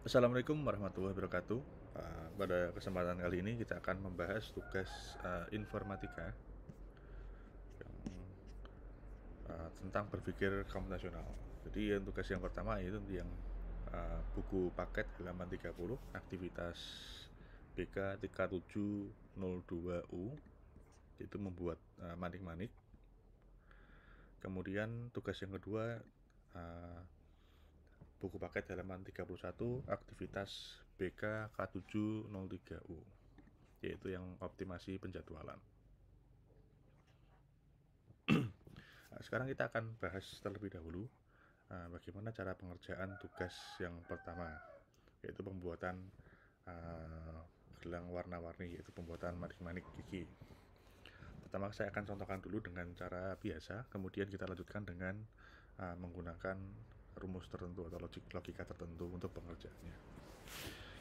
Assalamualaikum warahmatullahi wabarakatuh. Pada kesempatan kali ini kita akan membahas tugas informatika yang tentang berpikir komputasional. Jadi yang tugas yang pertama yaitu yang buku paket halaman 30, aktivitas BK 3702U, yaitu membuat manik-manik. Kemudian tugas yang kedua, buku paket halaman 31, aktivitas BK K703U, yaitu yang optimasi penjadwalan. Nah, sekarang kita akan bahas terlebih dahulu bagaimana cara pengerjaan tugas yang pertama, yaitu pembuatan gelang warna-warni, yaitu pembuatan manik-manik gigi. Pertama saya akan contohkan dulu dengan cara biasa, kemudian kita lanjutkan dengan menggunakan rumus tertentu atau logika tertentu untuk pengerjaannya.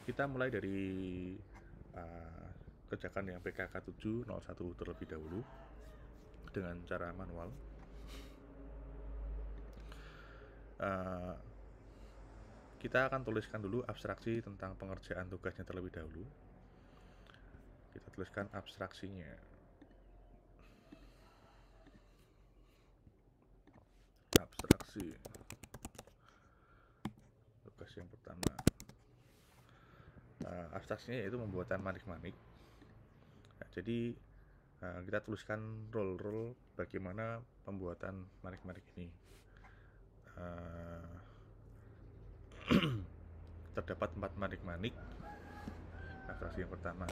Kita mulai dari kerjakan yang PKK 701 terlebih dahulu dengan cara manual. Kita akan tuliskan dulu abstraksi tentang pengerjaan tugasnya terlebih dahulu. Kita tuliskan abstraksinya. Abstraksi tugas yang pertama. Abstraksinya yaitu pembuatan manik-manik. Nah, jadi kita tuliskan role bagaimana pembuatan manik-manik ini. Terdapat 4 manik-manik. Abstraksi yang pertama,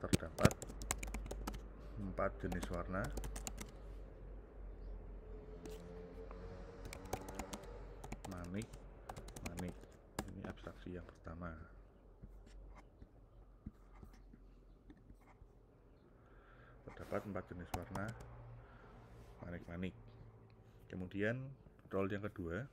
terdapat 4 jenis warna. Manik. Ini abstraksi yang pertama. Terdapat 4 jenis warna manik-manik. Kemudian role yang kedua,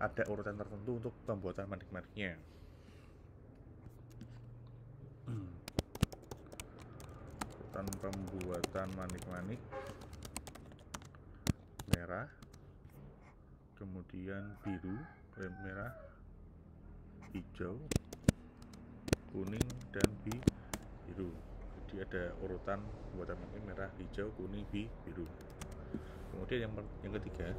ada urutan tertentu untuk pembuatan manik-maniknya. Urutan pembuatan manik-manik: merah, kemudian biru, merah, hijau, kuning, dan biru. Jadi ada urutan pembuatan manik: merah, hijau, kuning, biru. Kemudian yang ketiga,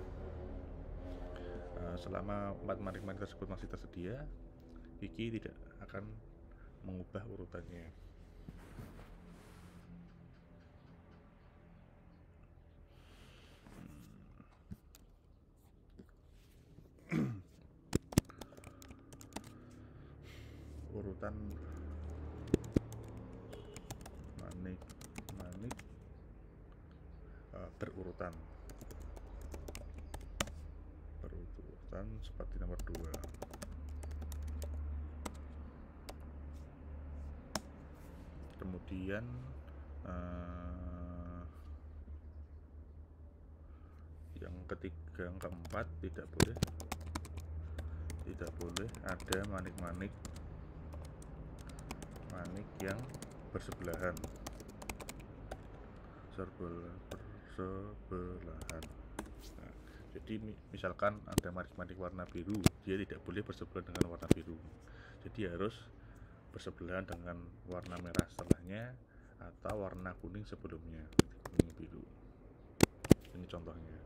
selama 4 manik-manik tersebut masih tersedia, Kiki tidak akan mengubah urutannya. Urutan manik-manik berurutan seperti nomor 2. Kemudian yang ketiga, yang keempat, tidak boleh ada manik-manik yang bersebelahan. Nah, jadi misalkan ada manik-manik warna biru, dia tidak boleh bersebelahan dengan warna biru. Jadi harus bersebelahan dengan warna merah setelahnya atau warna kuning sebelumnya. Kuning biru. Ini contohnya.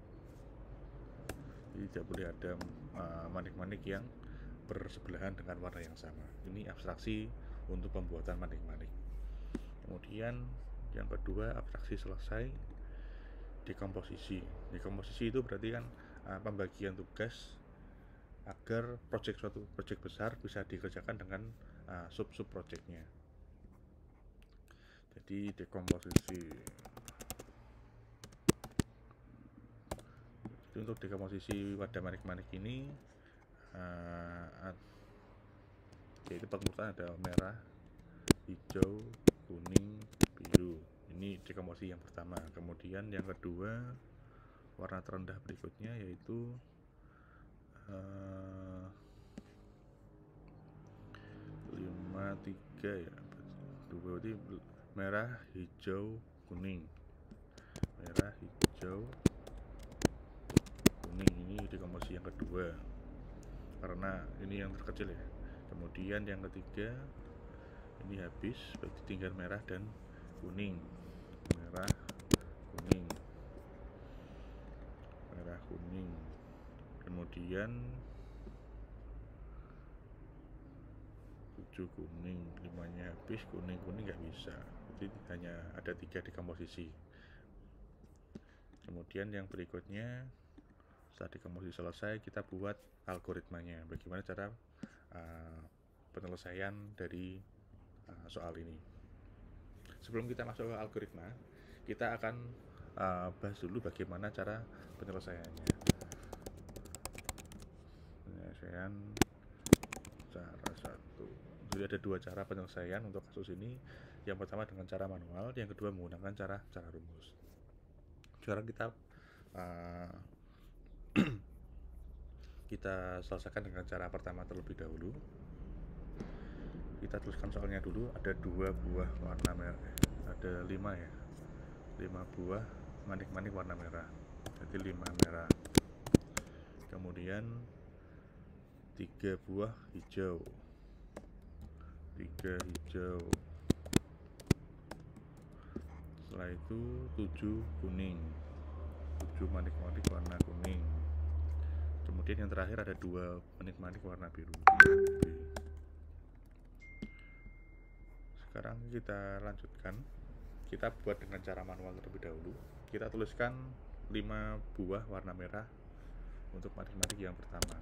Jadi tidak boleh ada manik-manik yang bersebelahan dengan warna yang sama. Ini abstraksi untuk pembuatan manik-manik. Kemudian yang kedua, abstraksi selesai, dekomposisi. Dekomposisi itu berarti kan pembagian tugas agar suatu proyek besar bisa dikerjakan dengan sub-sub proyeknya. Jadi dekomposisi. Jadi untuk dekomposisi pada manik-manik ini yaitu pengurutan ada merah, hijau, kuning, biru. Ini dekomposisi yang pertama. Kemudian yang kedua, warna terendah berikutnya yaitu 53 ya, 2 berarti merah, hijau, kuning. Merah, hijau, kuning. Ini di komposisi yang kedua karena ini yang terkecil ya. Kemudian yang ketiga ini habis, berarti tinggal merah dan kuning. Merah, kuning, merah, kuning. Kemudian 7 kuning, 5-nya habis, kuning nggak bisa, jadi hanya ada 3 di komposisi. Kemudian yang berikutnya setelah dekomposisi selesai, kita buat algoritmanya, bagaimana cara penyelesaian dari soal ini. Sebelum kita masuk ke algoritma, kita akan bahas dulu bagaimana cara penyelesaiannya. Penyelesaian cara 1. Jadi ada 2 cara penyelesaian untuk kasus ini. Yang pertama dengan cara manual, yang kedua menggunakan cara rumus. Sekarang kita selesaikan dengan cara pertama terlebih dahulu. Kita tuliskan soalnya dulu. Ada 2 buah warna merah, ada 5 ya, 5 buah manik-manik warna merah, jadi 5 merah. Kemudian 3 buah hijau, 3 hijau. Setelah itu 7 kuning, 7 manik-manik warna kuning. Kemudian yang terakhir ada 2 manik-manik warna biru. Sekarang kita lanjutkan. Kita buat dengan cara manual terlebih dahulu. Kita tuliskan 5 buah warna merah untuk manik-manik yang pertama.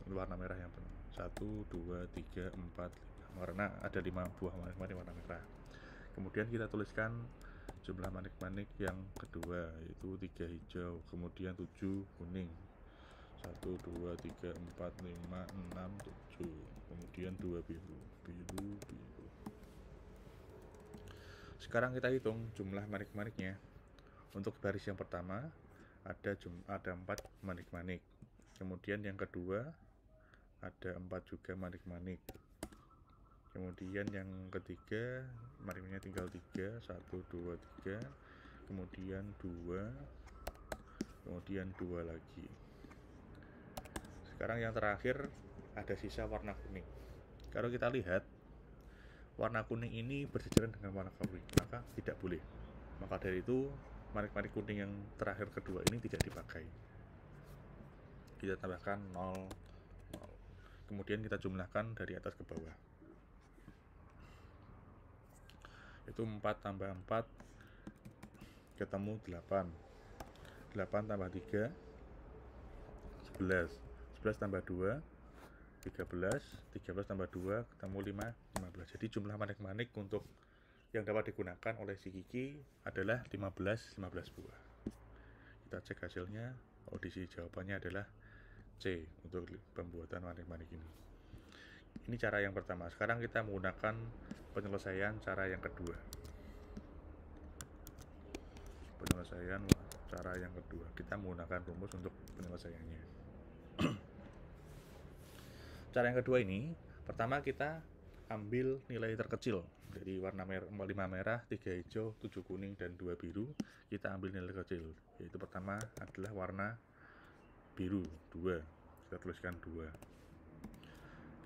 Warna merah yang pertama 1, 2, 3, 4, 5. Warna ada 5 buah manik-manik warna merah. Kemudian kita tuliskan jumlah manik-manik yang kedua, yaitu 3 hijau, kemudian 7 kuning. 1, 2, 3, 4, 5, 6, 7. Kemudian 2 biru. Sekarang kita hitung jumlah manik-maniknya. Untuk baris yang pertama ada 4 manik-manik. Kemudian yang kedua ada 4 juga manik-manik. Kemudian yang ketiga manik-maniknya tinggal 3, 1, 2, 3. Kemudian 2. Kemudian 2 lagi. Sekarang yang terakhir ada sisa warna kuning. Kalau kita lihat warna kuning ini bersejaran dengan warna kuning, maka tidak boleh. Maka dari itu manik-manik kuning yang terakhir kedua ini tidak dipakai. Kita tambahkan 0, 0. Kemudian kita jumlahkan dari atas ke bawah. Itu 4 tambah 4 ketemu 8. 8 tambah 3 11. 11 tambah 2 13. 13 tambah 2 ketemu 5 15. Jadi jumlah manik-manik untuk yang dapat digunakan oleh si Kiki adalah 15 buah. Kita cek hasilnya. Audisi jawabannya adalah C untuk pembuatan manik-manik ini. Ini cara yang pertama. Sekarang kita menggunakan penyelesaian cara yang kedua. Penyelesaian cara yang kedua. Kita menggunakan rumus untuk penyelesaiannya. Cara yang kedua ini, pertama kita ambil nilai terkecil dari warna merah, 5 merah, 3 hijau, 7 kuning, dan 2 biru. Kita ambil nilai kecil, yaitu pertama adalah warna biru, 2. Kita tuliskan 2.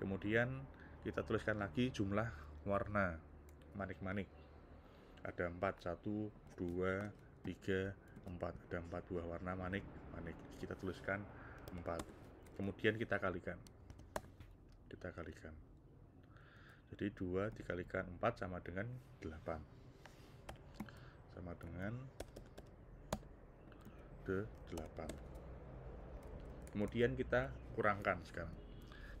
Kemudian kita tuliskan lagi jumlah warna manik-manik. Ada 4, 1, 2, 3, 4. Ada 4 buah warna manik-manik. Kita tuliskan 4. Kemudian kita kalikan. Jadi 2 dikalikan 4 sama dengan 8. Sama dengan 8. Kemudian kita kurangkan sekarang.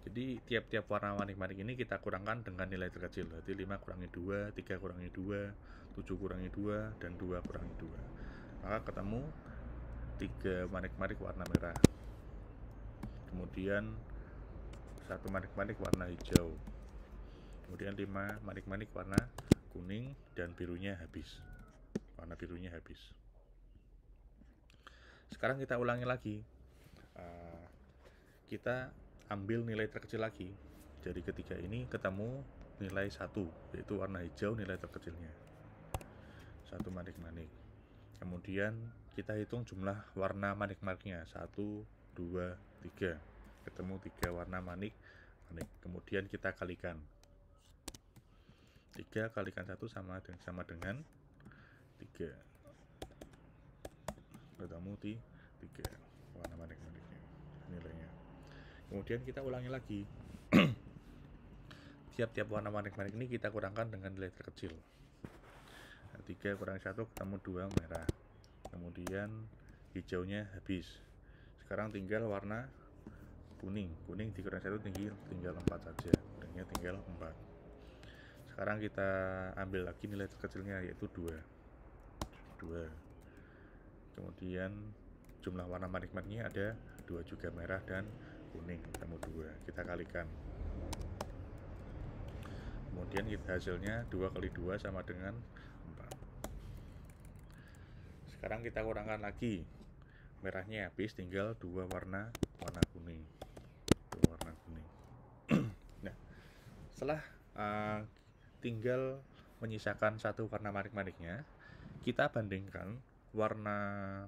Jadi tiap-tiap warna manik-manik ini kita kurangkan dengan nilai terkecil. Jadi 5 kurangi 2, 3 kurangi 2, 7 kurangi 2, dan 2 kurangi 2. Maka ketemu 3 manik-manik warna merah. Kemudian 1 manik-manik warna hijau. Kemudian 5 manik-manik warna kuning, dan birunya habis. Warna birunya habis. Sekarang kita ulangi lagi. Kita ambil nilai terkecil lagi. Dari ketiga ini ketemu nilai 1, yaitu warna hijau nilai terkecilnya, 1 manik-manik. Kemudian kita hitung jumlah warna manik-maniknya, 1, 2, 3, ketemu 3 warna manik. Kemudian kita kalikan, 3 kalikan 1 sama dengan 3, ketemu 3 warna manik-maniknya nilainya. Kemudian kita ulangi lagi. Tiap-tiap warna manik-manik ini kita kurangkan dengan nilai terkecil. 3 kurang 1 ketemu 2 merah. Kemudian hijaunya habis. Sekarang tinggal warna kuning. Kuning dikurang 1 tinggal 4 saja. Kuningnya tinggal 4. Sekarang kita ambil lagi nilai terkecilnya, yaitu 2. Kemudian jumlah warna manik-maniknya ada 2 juga, merah dan kuning, ketemu 2. Kita kalikan. Kemudian hasilnya 2 kali 2 sama dengan 4. Sekarang kita kurangkan lagi. Merahnya habis, tinggal 2 warna kuning. Nah, setelah tinggal menyisakan 1 warna manik-maniknya, kita bandingkan warna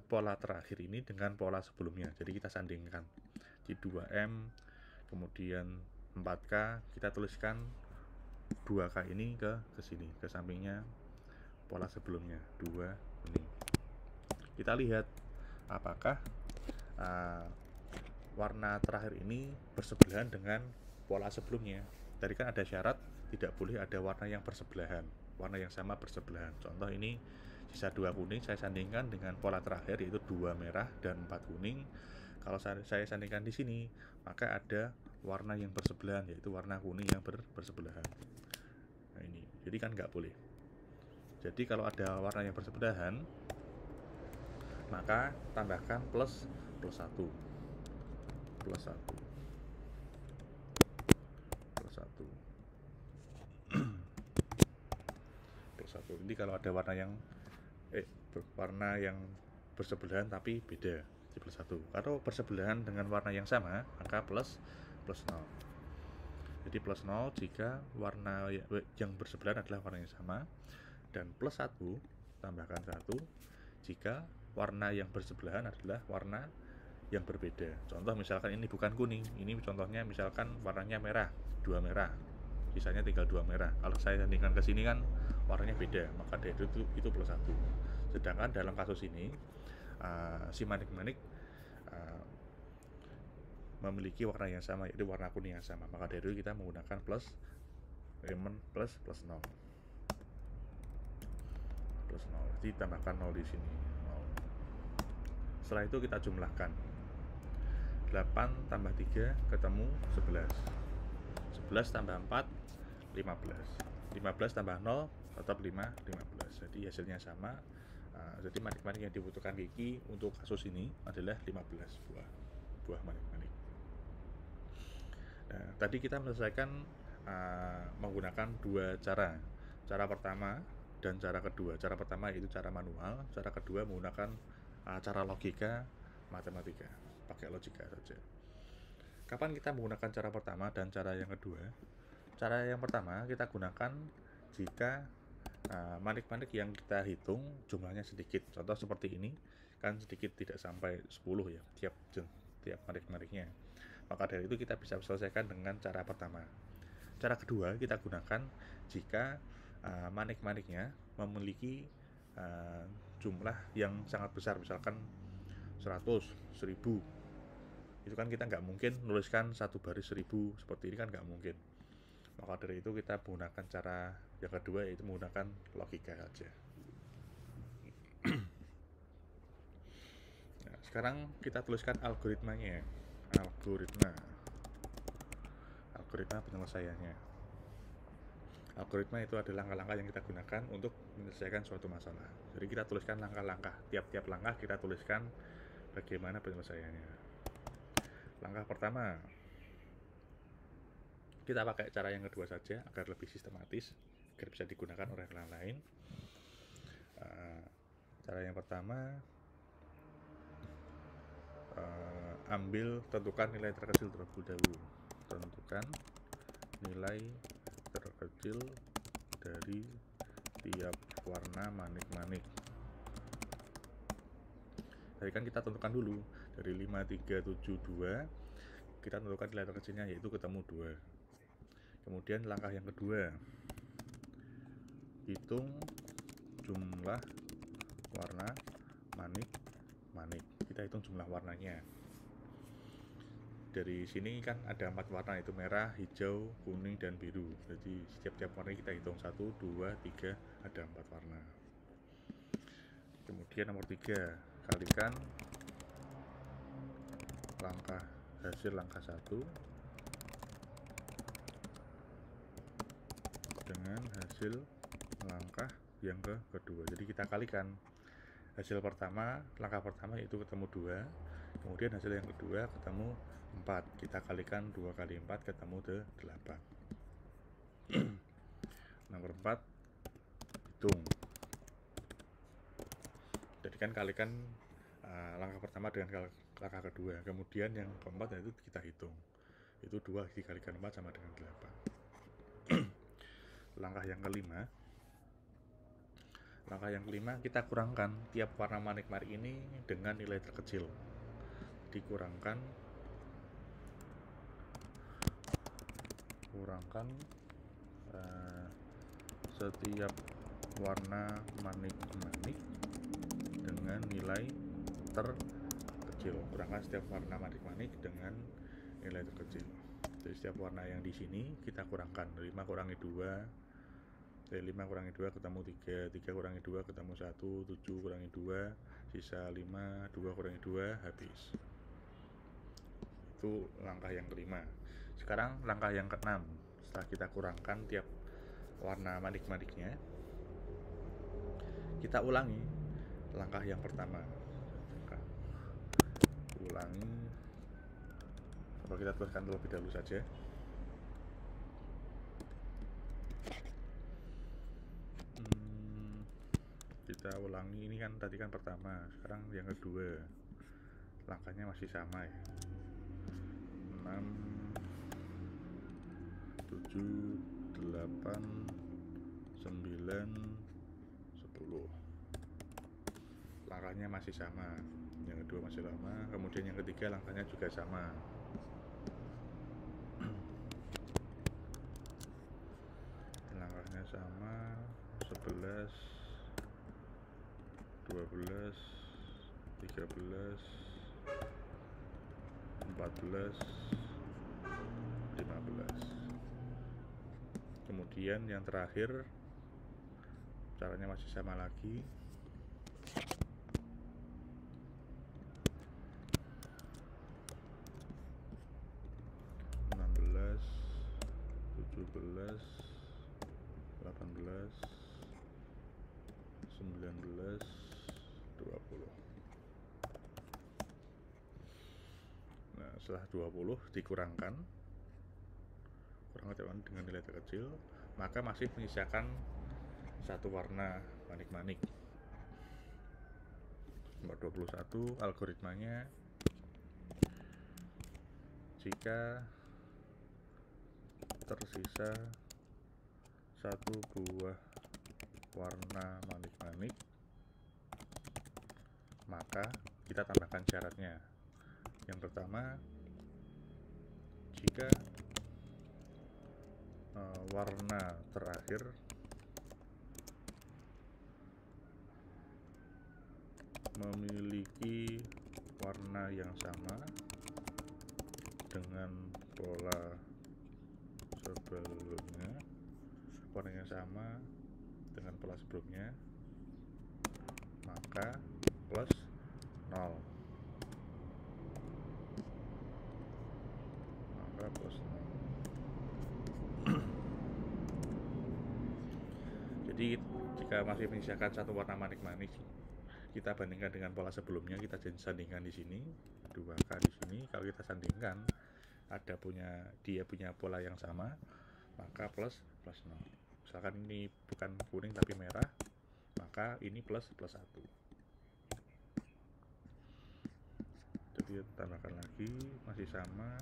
pola terakhir ini dengan pola sebelumnya. Jadi kita sandingkan di 2M, kemudian 4K, kita tuliskan 2K ini ke sini, ke sampingnya pola sebelumnya, 2 kuning. Kita lihat apakah warna terakhir ini bersebelahan dengan pola sebelumnya. Tadi kan ada syarat tidak boleh ada warna yang bersebelahan, warna yang sama bersebelahan. Contoh ini sisa 2 kuning, saya sandingkan dengan pola terakhir, yaitu 2 merah dan 4 kuning. Kalau saya sandingkan di sini, maka ada warna yang bersebelahan, yaitu warna kuning yang bersebelahan. Nah ini, jadi kan nggak boleh. Jadi kalau ada warna yang bersebelahan, maka tambahkan plus 1. Plus 1. Jadi kalau ada warna yang bersebelahan tapi beda, di plus 1. Kalau bersebelahan dengan warna yang sama, maka plus 0. Jadi plus 0 jika warna yang bersebelahan adalah warna yang sama, dan plus 1 tambahkan 1 jika warna yang bersebelahan adalah warna yang berbeda. Contoh misalkan ini bukan kuning, ini contohnya misalkan warnanya merah, 2 merah, sisanya tinggal 2 merah. Kalau saya sandingkan ke sini kan warnanya beda, maka dari itu plus 1. Sedangkan dalam kasus ini si manik-manik memiliki warna yang sama, yaitu warna kuning yang sama, maka dari itu kita menggunakan plus 0. Ditambahkan 0 di sini, 0. Setelah itu kita jumlahkan. 8 tambah 3 ketemu 11. 11 tambah 4 15. 15 tambah 0 tetap 15. Jadi hasilnya sama. Jadi manik-manik yang dibutuhkan Kiki untuk kasus ini adalah 15 buah manik-manik. Nah, tadi kita menyelesaikan menggunakan 2 cara. Cara pertama dan cara kedua. Cara pertama yaitu cara manual, cara kedua menggunakan cara logika matematika, pakai logika saja. Kapan kita menggunakan cara pertama dan cara yang kedua? Cara yang pertama kita gunakan jika manik-manik yang kita hitung jumlahnya sedikit. Contoh seperti ini, kan sedikit, tidak sampai 10 ya tiap manik-maniknya. Maka dari itu kita bisa selesaikan dengan cara pertama. Cara kedua kita gunakan jika manik-maniknya memiliki jumlah yang sangat besar, misalkan 100, 1000. Itu kan kita nggak mungkin menuliskan satu baris 1000 seperti ini, kan nggak mungkin. Maka dari itu kita menggunakan cara yang kedua, yaitu menggunakan logika saja. Nah, sekarang kita tuliskan algoritmanya. Algoritma penyelesaiannya. Algoritma itu adalah langkah-langkah yang kita gunakan untuk menyelesaikan suatu masalah. Jadi kita tuliskan langkah-langkah, tiap-tiap langkah kita tuliskan bagaimana penyelesaiannya. Langkah pertama, kita pakai cara yang kedua saja agar lebih sistematis, agar bisa digunakan oleh orang lain. Cara yang pertama, tentukan nilai terkecil terlebih dahulu. Tentukan nilai terkecil kecil dari tiap warna manik-manik. Tadi kan kita tentukan dulu dari 5, 3, 7, 2, kita tentukan nilai terkecilnya yaitu ketemu 2. Kemudian langkah yang kedua, hitung jumlah warna manik-manik. Kita hitung jumlah warnanya. Dari sini kan ada 4 warna, itu merah, hijau, kuning, dan biru. Jadi setiap warna kita hitung 1, 2, 3, ada 4 warna. Kemudian nomor 3, kalikan hasil langkah 1 dengan hasil langkah yang kedua. Jadi kita kalikan hasil pertama, langkah pertama yaitu ketemu 2, kemudian hasil yang kedua ketemu 4. Kita kalikan 2 kali 4 ketemu 8. Nomor 4, hitung. Jadi kan kalikan langkah pertama dengan langkah kedua, kemudian yang keempat itu kita hitung. Itu 2 dikalikan 4 sama dengan 8. Langkah yang kelima kita kurangkan tiap warna manik-manik ini dengan nilai terkecil. Dikurangkan setiap warna manik-manik dengan nilai terkecil. Kurangkan setiap warna manik-manik dengan nilai terkecil. Jadi setiap warna yang di sini kita kurangkan. 5 kurangi 2, 5 kurangi 2 ketemu 3, 3 kurangi 2 ketemu 1, 7 kurangi 2 sisa 5, 2 kurangi 2 habis. Itu langkah yang kelima. Sekarang langkah yang keenam. Setelah kita kurangkan tiap warna manik-maniknya, kita ulangi langkah yang pertama. Ulangi, coba kita tuliskan terlebih dahulu saja. Kita ulangi, ini kan tadi kan pertama, sekarang yang kedua. Langkahnya masih sama ya. 6, 7, 8, 9, 10. Langkahnya masih sama. Yang kedua masih sama, kemudian yang ketiga langkahnya juga sama. Langkahnya sama, 11, 12, 13, 14, 15. Kemudian yang terakhir caranya masih sama lagi. 16, 17, 18, 19, 20. Nah, setelah 20 dikurangkan dengan nilai terkecil, maka masih menyisakan satu warna manik-manik. Nomor 21, algoritmanya jika tersisa satu buah warna manik-manik, maka kita tambahkan syaratnya. Yang pertama, jika warna terakhir memiliki warna yang sama dengan pola sebelumnya, warnanya sama dengan pola sebelumnya, maka plus 0. Maka plus 0. Jadi jika masih menyisakan satu warna manik-manik, kita bandingkan dengan pola sebelumnya, kita sandingkan di sini, 2K di sini. Kalau kita sandingkan dia punya pola yang sama, maka plus 0. Misalkan ini bukan kuning tapi merah, maka ini plus 1. Jadi tambahkan lagi, masih sama.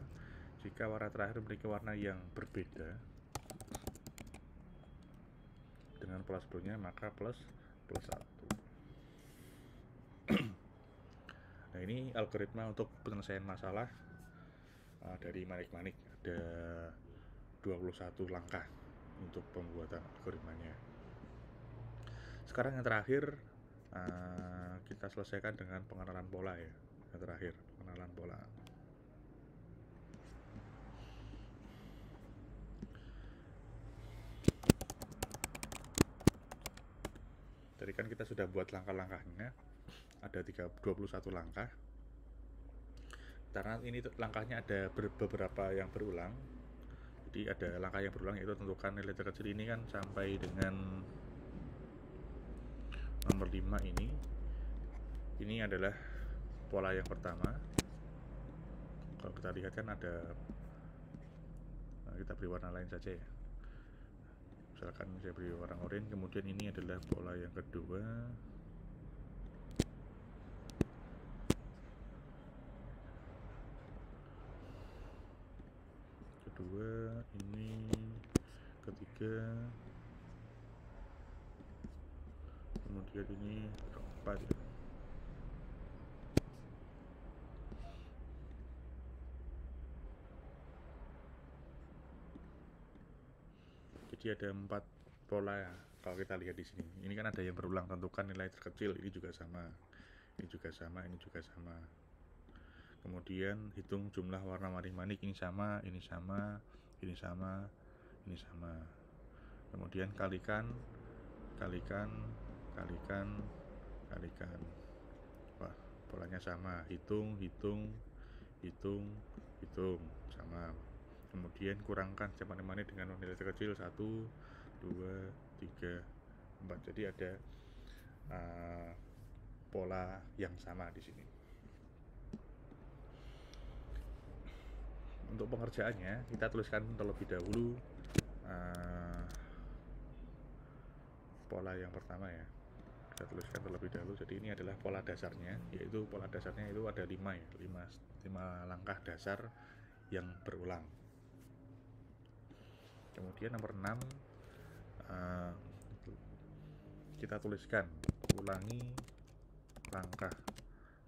Jika warna terakhir memiliki warna yang berbeda, dengan pola sebelumnya maka plus 1. Nah, ini algoritma untuk penyelesaian masalah dari manik-manik. Ada 21 langkah untuk pembuatan algoritmanya. Sekarang yang terakhir kita selesaikan dengan pengenalan pola ya. Yang terakhir, pengenalan pola. Tadi kan kita sudah buat langkah-langkahnya, ada 21 langkah. Karena ini langkahnya ada beberapa yang berulang, jadi ada langkah yang berulang, yaitu tentukan nilai terkecil ini kan sampai dengan nomor 5 ini. Ini adalah pola yang pertama. Kalau kita lihat kan ada, kita beri warna lain saja ya. Misalkan saya beri warna oranye, kemudian ini adalah pola yang kedua. Ini ketiga, kemudian ini keempat ya. Jadi ada 4 pola ya, kalau kita lihat di sini. Ini kan ada yang berulang, tentukan nilai terkecil, ini juga sama, ini juga sama, ini juga sama. Kemudian hitung jumlah warna manik-manik, ini sama, ini sama, ini sama, ini sama. Kemudian kalikan. Wah, polanya sama. Hitung sama. Kemudian kurangkan jumlah manik dengan nilai terkecil 1, 2, 3, 4. Jadi ada pola yang sama di sini. Untuk pengerjaannya kita tuliskan terlebih dahulu pola yang pertama ya. Kita tuliskan terlebih dahulu. Jadi ini adalah pola dasarnya, yaitu pola dasarnya itu ada 5 ya, 5 langkah dasar yang berulang. Kemudian nomor 6 kita tuliskan ulangi langkah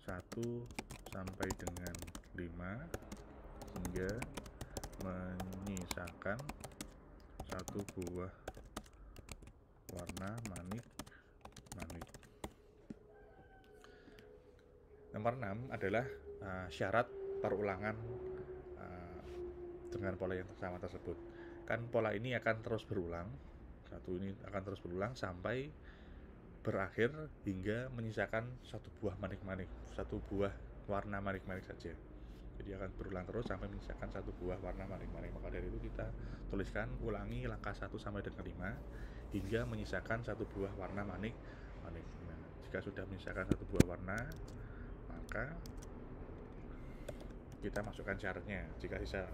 1 sampai dengan 5 hingga menyisakan 1 buah warna manik. Nomor 6 adalah syarat perulangan dengan pola yang sama tersebut. Kan pola ini akan terus berulang, sampai berakhir hingga menyisakan 1 buah manik-manik, 1 buah warna manik-manik saja. Jadi akan berulang terus sampai menyisakan 1 buah warna manik-manik. Maka dari itu kita tuliskan ulangi langkah 1 sampai dengan 5 hingga menyisakan 1 buah warna manik-manik. Nah, jika sudah menyisakan 1 buah warna, maka kita masukkan syaratnya. Jika sisa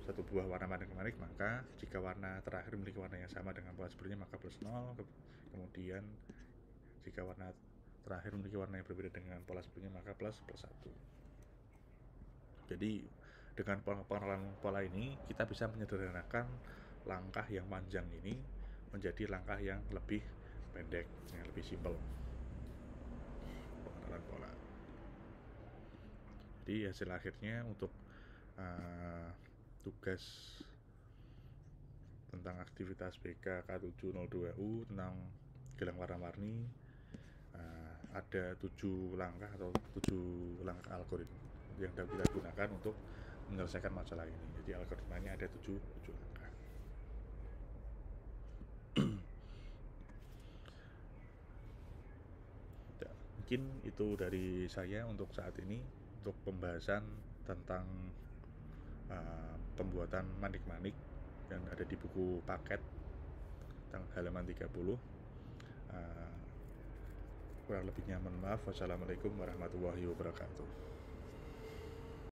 1 buah warna manik-manik, maka jika warna terakhir memiliki warna yang sama dengan pola sebelumnya maka plus 0. Kemudian jika warna terakhir memiliki warna yang berbeda dengan pola sebelumnya maka plus 1. Jadi dengan pengenalan pola ini kita bisa menyederhanakan langkah yang panjang ini menjadi langkah yang lebih pendek, yang lebih simpel. Pengenalan pola. Jadi hasil akhirnya untuk tugas tentang aktivitas BK K702U tentang gelang warna-warni ada 7 langkah atau 7 langkah algoritma yang dapat kita gunakan untuk menyelesaikan masalah ini. Jadi algoritmanya ada 7 langkah. Mungkin itu dari saya untuk saat ini, untuk pembahasan tentang pembuatan manik-manik yang ada di buku paket halaman 30. Kurang lebihnya mohon maaf. Wassalamualaikum warahmatullahi wabarakatuh.